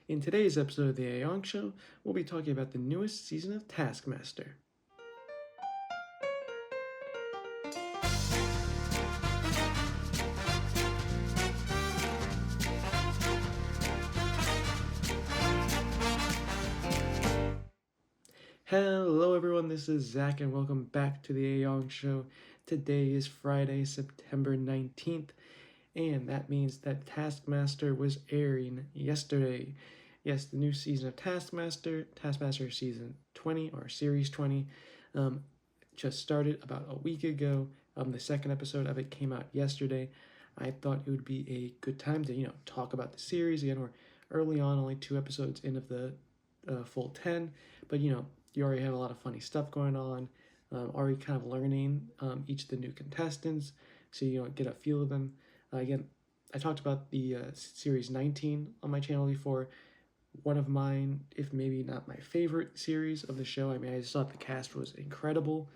In today's episode of the Aeong Show, we'll be talking about the newest season of Taskmaster. Hello everyone, this is Zach and welcome back to the Aeong Show. Today is Friday, September 19th, and that means that Taskmaster was airing yesterday. Yes, the new season of Taskmaster Season 20 or Series 20, just started about a week ago. The second episode of it came out yesterday. I thought it would be a good time to, talk about the series. Again, we're early on, only 2 episodes in of the full 10, but, you already have a lot of funny stuff going on, already kind of learning each of the new contestants, so you get a feel of them. Again, I talked about the series 19 on my channel before. One of mine, if maybe not my favorite series of the show. I mean, I just thought the cast was incredible.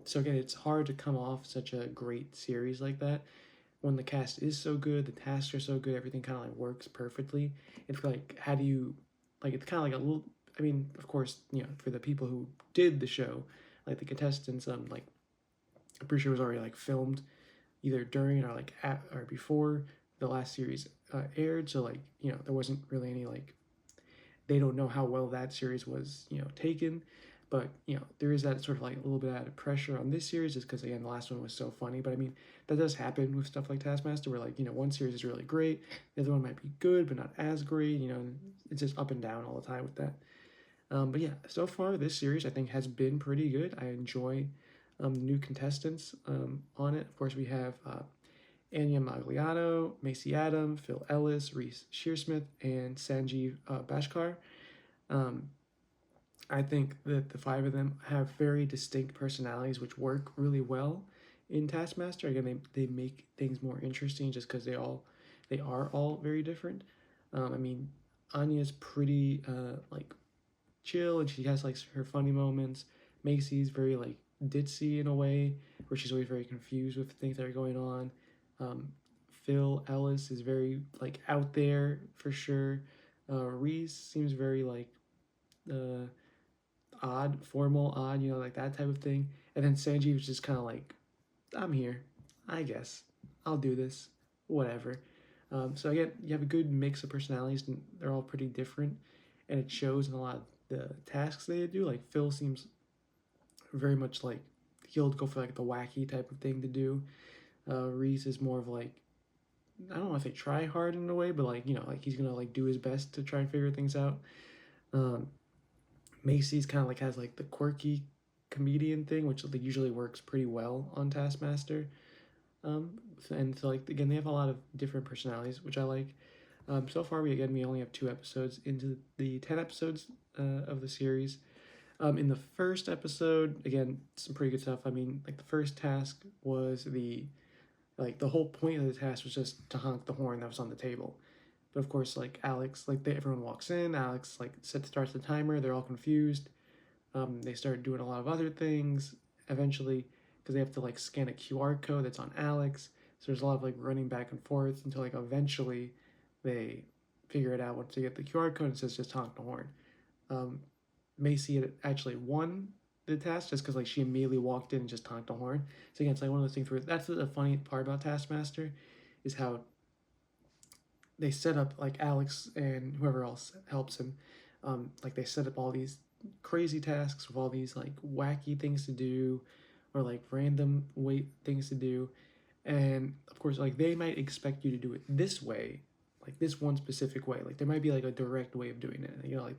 So again, it's hard to come off such a great series like that when the cast is so good, the tasks are so good, everything kind of like works perfectly. It's like, how do you, like, it's kind of like a little, I mean, of course, for the people who did the show, like the contestants, like, I'm pretty sure it was already like filmed either during or like at or before the last series aired. So like, there wasn't really any like, they don't know how well that series was, taken. But, there is that sort of like a little bit of pressure on this series just because, again, the last one was so funny. But I mean, that does happen with stuff like Taskmaster where, like, one series is really great, the other one might be good, but not as great. It's just up and down all the time with that. But yeah, so far this series I think has been pretty good. I enjoy new contestants on it. Of course, we have Anya Magliano, Macy Adam, Phil Ellis, Reese Shearsmith, and Sanjeev Bashkar. Um, I think that the 5 of them have very distinct personalities which work really well in Taskmaster. Again, they make things more interesting just because they are all very different. I mean, Anya's pretty like chill and she has like her funny moments. Macy's very like ditzy in a way where she's always very confused with things that are going on. Um, Phil Ellis is very like out there for sure. Reese seems very like uh, odd, formal, odd, like that type of thing. And then Sanji was just kind of like, I'm here, I guess, I'll do this, whatever. So again, you have a good mix of personalities, and they're all pretty different, and it shows in a lot of the tasks they do. Like Phil seems very much like he'll go for like the wacky type of thing to do. Reese is more of like, I don't know if they try hard in a way, but like like he's gonna like do his best to try and figure things out. Um, Macy's kind of like has like the quirky comedian thing, which like usually works pretty well on Taskmaster. And so like again, they have a lot of different personalities, which I like. So far, we only have 2 episodes into the 10 episodes of the series. In the first episode, again, some pretty good stuff. I mean, like the first task was the whole point of the task was just to honk the horn that was on the table. But of course, like Alex, everyone walks in. Alex starts the timer. They're all confused. They start doing a lot of other things. Eventually, because they have to like scan a QR code that's on Alex. So there's a lot of like running back and forth until like eventually they figure it out once they get the QR code. It says just honk the horn. Um, Macy had actually won the task just because like she immediately walked in and just honked the horn. So again, it's like one of those things where that's the funny part about Taskmaster is how they set up like Alex and whoever else helps him. Like they set up all these crazy tasks with all these like wacky things to do, or like random weight things to do, and of course like they might expect you to do it this way, like this one specific way. Like there might be like a direct way of doing it, like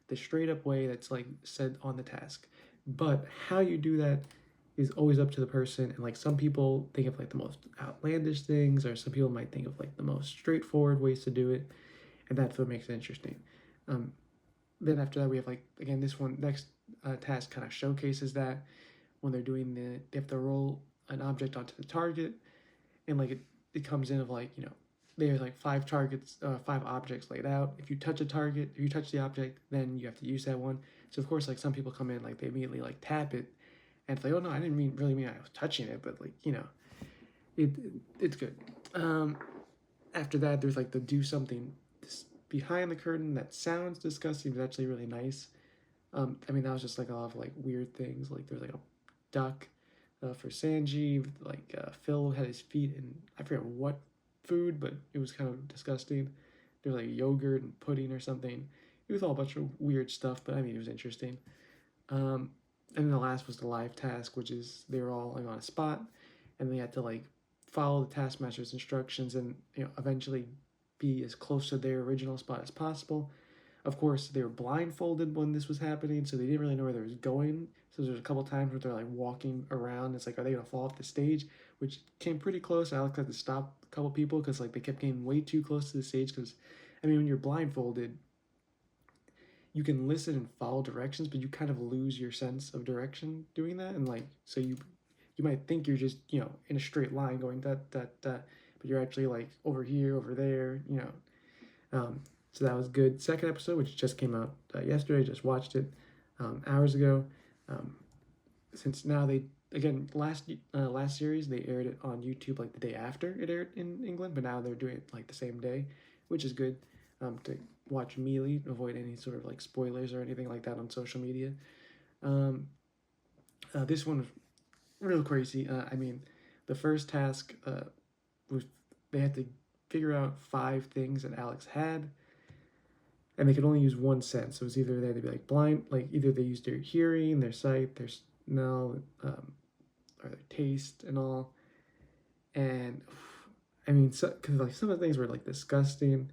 the straight up way that's like said on the task, but how you do that is always up to the person. And like some people think of like the most outlandish things, or some people might think of like the most straightforward ways to do it, and that's what makes it interesting. um, then after that we have like again this one next task kind of showcases that when they're doing they have to roll an object onto the target, and like it comes in of like there's like 5 targets, 5 objects laid out. If you touch a target, if you touch the object, then you have to use that one. So of course like some people come in like they immediately like tap it, and it's like, oh no, I didn't really mean I was touching it, but like it it's good. After that there's like the do something behind the curtain that sounds disgusting but actually really nice. I mean, that was just like a lot of like weird things. Like there's like a duck for Sanjeev. Like Phil had his feet in I forget what food, but it was kind of disgusting. There was like yogurt and pudding or something. It was all a bunch of weird stuff, but I mean, it was interesting. Um, and then the last was the live task, which is they were all like on a spot, and they had to like follow the taskmaster's instructions and eventually be as close to their original spot as possible. Of course, they were blindfolded when this was happening, so they didn't really know where they was going. So there's a couple times where they're like walking around. It's like, are they gonna fall off the stage? Which came pretty close. Alex had to stop a couple people because like they kept getting way too close to the stage. Because, I mean, when you're blindfolded, you can listen and follow directions, but you kind of lose your sense of direction doing that. And like, so you might think you're just in a straight line going that, but you're actually like over here, over there. So that was good. Second episode, which just came out yesterday, just watched it hours ago. Um, since now they again last series they aired it on YouTube like the day after it aired in England, but now they're doing it like the same day, which is good to watch immediately, avoid any sort of like spoilers or anything like that on social media. Um, this one was real crazy. I mean, the first task was they had to figure out 5 things that Alex had, and they could only use one sense. So it was either they had to be like blind, like either they used their hearing, their sight, their smell, or their taste, and all. And I mean, because like some of the things were like disgusting.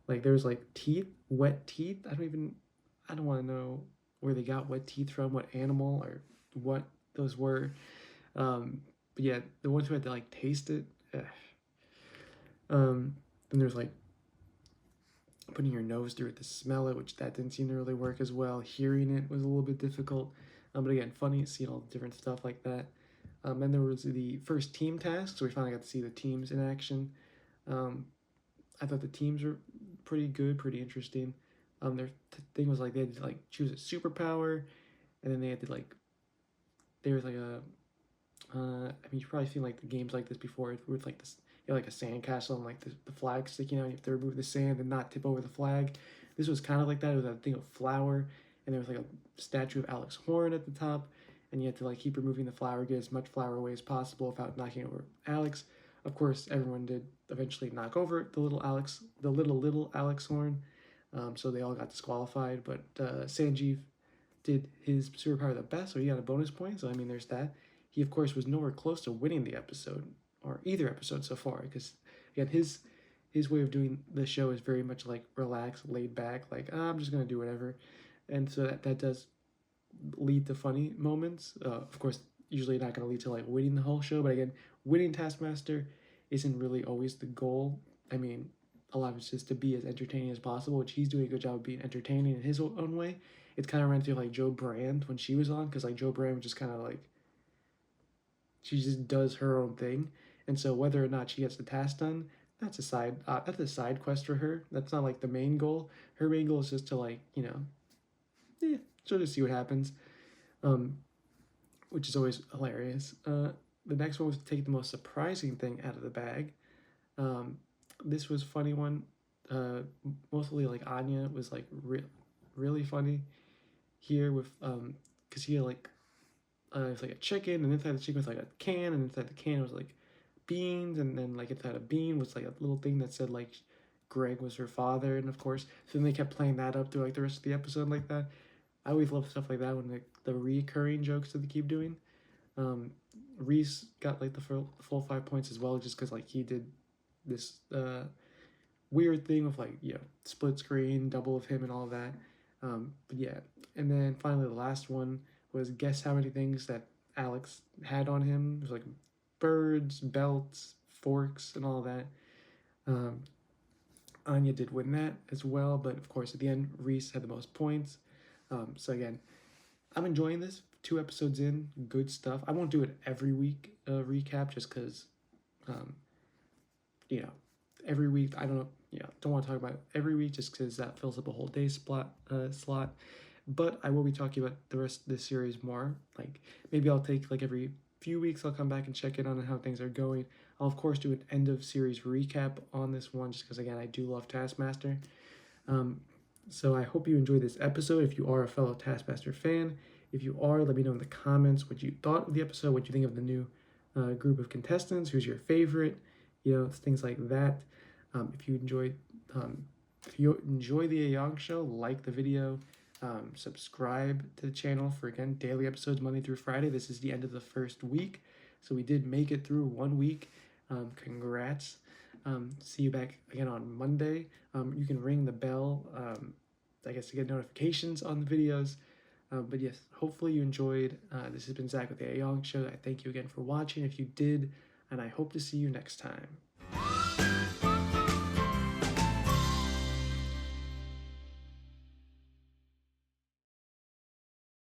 Like there was like teeth, wet teeth. I don't want to know where they got wet teeth from, what animal or what those were. But yeah, the ones who had to like taste it. Then there's like putting your nose through it to smell it, which that didn't seem to really work as well. Hearing it was a little bit difficult, but again, funny seeing all the different stuff like that. And there was the first team task, so we finally got to see the teams in action. Um, I thought the teams were pretty good, pretty interesting. Their thing was like they had to like choose a superpower, and then they had to like there was like a I mean, you've probably seen like the games like this before with like this, like a sandcastle and like the flag sticking out. You have to remove the sand and not tip over the flag. This was kind of like that. It was a thing of flour, and there was like a statue of Alex Horn at the top, and you had to like keep removing the flour, get as much flour away as possible without knocking over Alex. Of course, everyone did eventually knock over the little Alex Horn, so they all got disqualified. But Sanjeev did his superpower the best, so he got a bonus point. So I mean, there's that. He of course was nowhere close to winning the episode or either episode so far, because again his way of doing the show is very much like relaxed, laid back, like I'm just gonna do whatever, and so that does lead to funny moments. Of course, usually not gonna lead to like winning the whole show, but again, winning Taskmaster isn't really always the goal. I mean, a lot of it's just to be as entertaining as possible, which he's doing a good job of being entertaining in his own way. It's kind of reminds me of like Joe Brand when she was on, because like Joe Brand was just kind of like she just does her own thing, and so whether or not she gets the task done, that's a side quest for her. That's not like the main goal. Her main goal is just to like she'll just see what happens, um, which is always hilarious. The next one was to take the most surprising thing out of the bag. Um, this was funny one. Mostly like Anya was like really funny here with because he had like it was like a chicken, and inside the chicken was like a can, and inside the can was like beans, and then like inside a bean was like a little thing that said like Greg was her father, and of course, so then they kept playing that up through like the rest of the episode like that. I always love stuff like that when the recurring jokes that they keep doing. Um, Reese got like the full 5 points as well, just because like he did this weird thing with like split screen, double of him, and all that. But yeah, and then finally the last one was guess how many things that Alex had on him. It was like birds, belts, forks, and all that. Um, Anya did win that as well, but of course at the end Reese had the most points. So again, I'm enjoying this. 2 episodes in, good stuff. I won't do it every week recap just because, um, you know, every week I don't want to talk about it every week just because that fills up a whole day slot. But I will be talking about the rest of this series more. Like maybe I'll take like every few weeks I'll come back and check in on how things are going. I'll of course do an end of series recap on this one just because again I do love Taskmaster. So I hope you enjoyed this episode. If you are a fellow Taskmaster fan, if you are, let me know in the comments what you thought of the episode, what you think of the new group of contestants, who's your favorite, things like that. If you enjoyed, if you enjoy the Aeong show, like the video, subscribe to the channel for, again, daily episodes Monday through Friday. This is the end of the first week, so we did make it through 1 week. Congrats. See you back again on Monday. You can ring the bell, I guess, to get notifications on the videos. But yes, hopefully you enjoyed. This has been Zach with the Aeong Show. I thank you again for watching if you did, and I hope to see you next time.